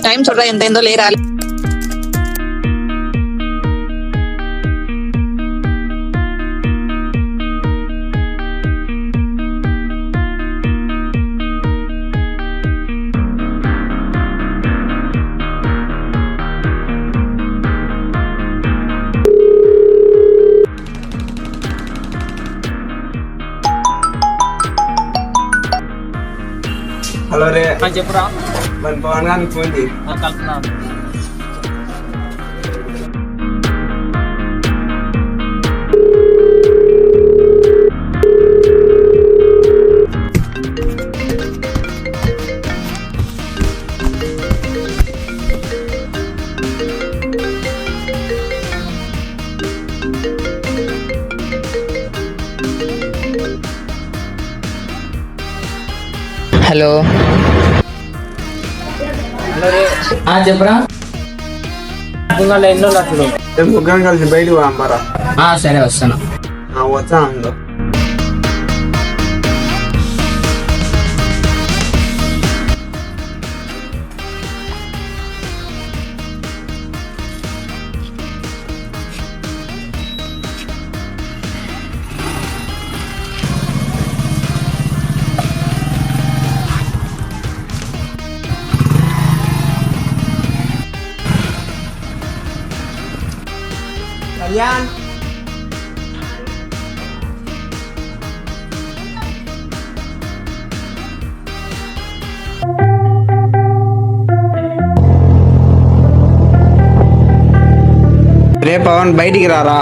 Time చూడరా ఎంత అయిందో లేరా. హలో రే, చెప్పురా. మన పవన్ గారికి ఫోన్ చేయి. కలుపుతున్నాను. హలో చెప్పురా. ఎన్నో లక్షలు ముగ్గురం కలిసి బయటకు పోమ్మారా. సరే వస్తాను. వచ్చా అందులో కళ్యాణ్. రే పవన్ బయటికి రారా.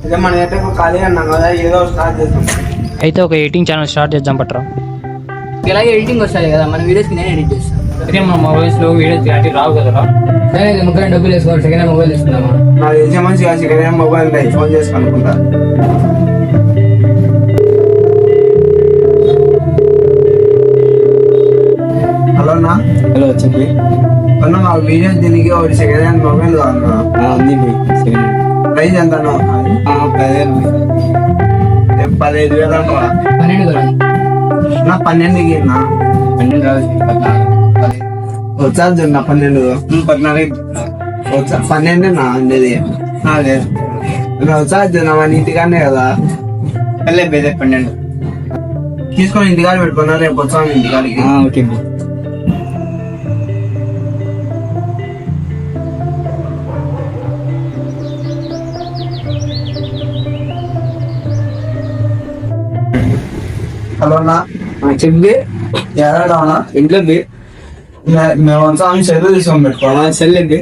ఇదే మన అయితే ఖాళీ అన్నాం కదా, ఏదో స్టార్ట్ చేస్తాం. అయితే ఒక ఎడిటింగ్ ఛానల్ స్టార్ట్ చేద్దాం పట్రా. ఇలాగే ఎడిటింగ్ వస్తాయి కదా, మన వీడియోస్కి నేను ఎడిట్ చేస్తాను. అయితే మన మొబైల్స్లో వీడియోస్ క్లారిటీ రావు కదరా. సరే ముగ్గురు డబ్బులు వేసుకోవాలి, సెకండ్ హ్యాండ్ మొబైల్ తీసుకుందామా? నాకు తెలిసే మంచిగా సెకండ్ హ్యాండ్ మొబైల్ ఉంటాయి, ఫోన్ చేసి కనుక్కుంటా. హలో అన్నా. హలో చెప్పి. అన్న మా వీడియో దీనికి ఒక సెకండ్ హ్యాండ్ మొబైల్ కావాలన్నా. ఉంది ప్రైస్ ఎంత అన్నా? 15,000 అంటా. 12 కదా. నా 12కి నా 12 రాదు, 14. వచ్చా నా 12 14 వచ్చా 12 నా ఉండేది. వచ్చా నా మన ఇంటికానే కదా వెళ్ళే బేదే 12. తీసుకొని ఇంటికాడ పెట్టుకున్నా, రేపు వచ్చాను ఇంటికాడికి. ఓకే. హలో అన్నా. చెప్పి ఎక్కడా ఇంట్లో మేము వచ్చాము, చదువు తీసుకొని పెట్టుకోవాలా. చెల్లింది.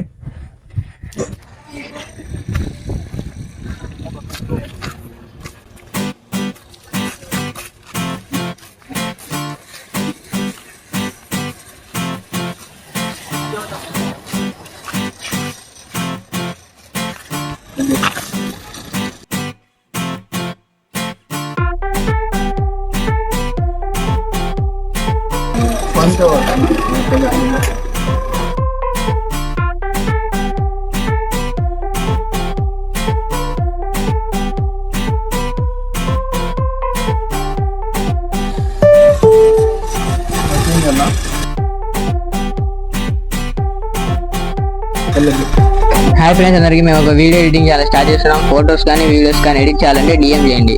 హాయ్ ఫ్రెండ్స్, అందరికీ మేము ఒక వీడియో ఎడిటింగ్ చేయాలి స్టార్ట్ చేస్తున్నాం. ఫొటోస్ కానీ వీడియోస్ కానీ ఎడిట్ చేయాలంటే డిఎం చేయండి.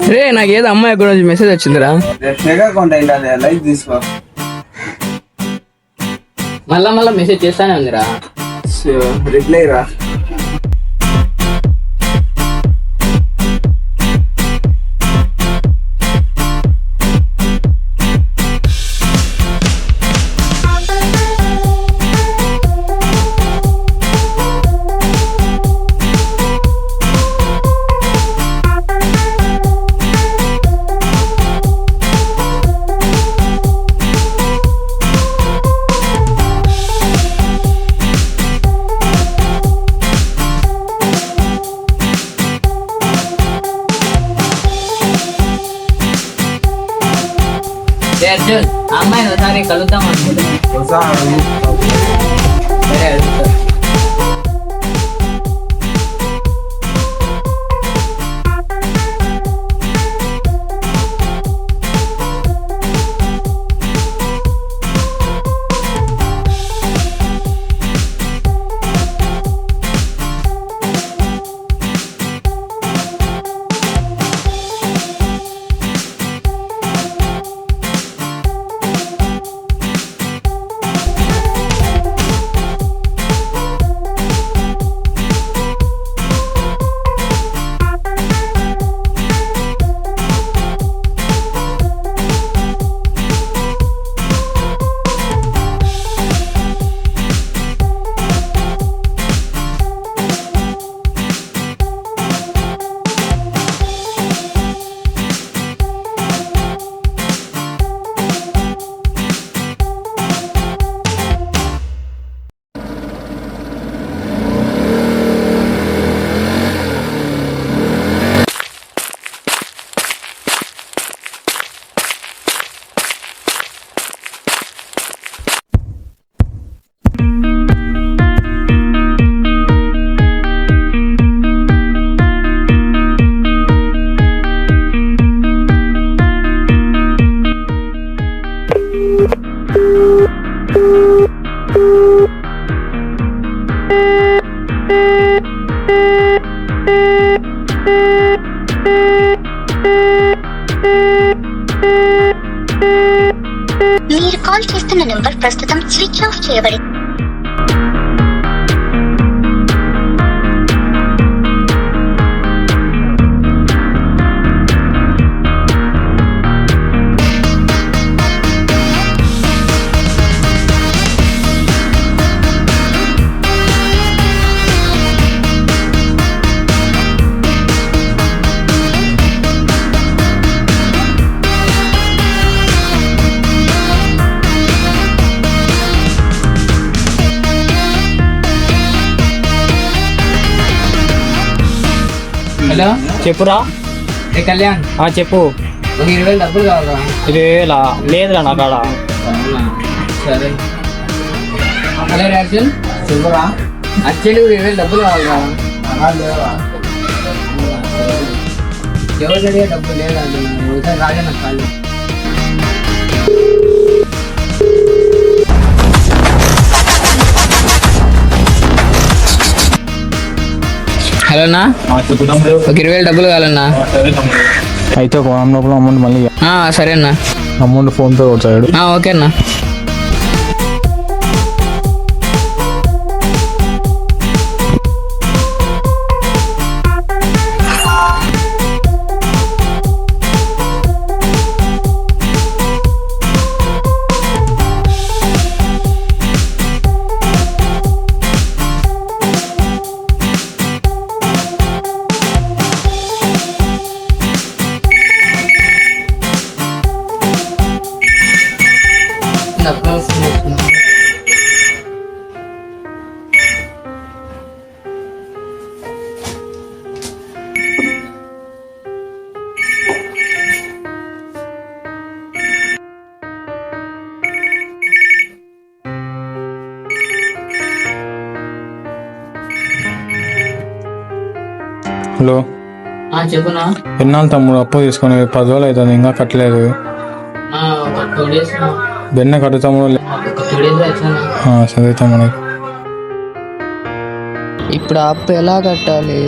రే నాకు ఏదో అమ్మాయి ఒక రోజు మెసేజ్ వచ్చిందిరా. ఫేక్ అకౌంట్ అయింది, లైక్ తీసుకో. మళ్ళా మళ్ళా మెసేజ్ చేస్తానే ఉందిరా. రిప్లై రా. అర్జున్, ఆ అమ్మాయిని ఒకసారి కలుద్దాం అనుకుంటున్నాను. సరే అడుగుతా. మీరు కాల్ చేస్తున్న నెంబర్ ప్రస్తుతం స్విచ్ ఆఫ్ చేయబడింది. హలో, చెప్పురా. ఏ కళ్యాణ్, చెప్పు. ఒక 20,000 డబ్బులు కావాలా? 20,000 లేదురా నా కాడ. అవునా, సరే. హలో అర్జున్, చెప్పురా. అర్జెంట్ 20,000 డబ్బులు కావాలా? లేవా? ఎవరు అడిగే డబ్బులు లేదా? ఒకసారి రాజా నాకు కాదు. హలో అన్నా, ఒక 20,000 డబ్బులు కావాలన్నా. అయితే ఒక వారం లోపల అమౌంట్ మళ్ళీ సరే అన్నా. అమౌంట్ ఫోన్పే కొడతాడు. ఓకే అన్నా. హలో, చెప్పునా. ఎన్నాళ్ళు తమ్ముడు అప్పు తీసుకొని 10 రోజులు అవుతుంది ఇంకా కట్టలేదు. ఒక 2 days బెన్న కట్టు తమ్ముడు. సరే తమ్ముడు. ఇప్పుడు అప్పు ఎలా కట్టాలి?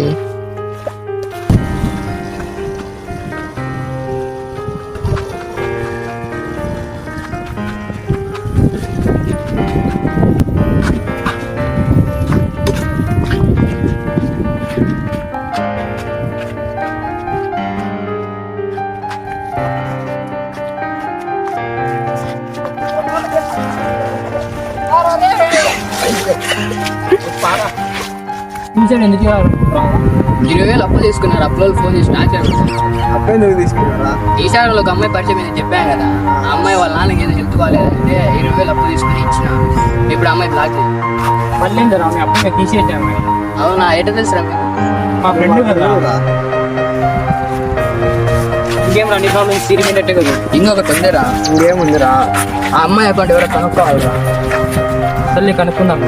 తీసాడు ఎందుకు ఇవ్వాలి? 20,000 అప్పు తీసుకున్నారు. అప్పులో ఫోన్ చేసి టార్చర్ అబ్బాయి నువ్వు తీసుకున్నారా? ఈసారి ఒక అమ్మాయి పరిచయం మీద చెప్పాను కదా, ఆ అమ్మాయి వాళ్ళ నాన్నకి ఏదో హెల్త్ కాలేదంటే 20,000 అప్పు తీసుకుని ఇచ్చిన. ఇప్పుడు అమ్మాయి బ్లాక్ చేసి. మళ్ళీ ఏందిరా మీ అబ్బాయి తీసేసాము. అవునా, ఎట తెలుసురా మీకు? మా ఫ్రెండ్ కదా. ఇంకేం రండి ప్రాబ్లమ్స్ తీరిపోయినట్టే కదా. ఇంకొకటి ఉందిరా. ఇంకేముందిరా? ఆ అమ్మాయి అకౌంట్ ఎవరో కనుక్కోవాలిరా. సర్లే కనుక్కుందాం.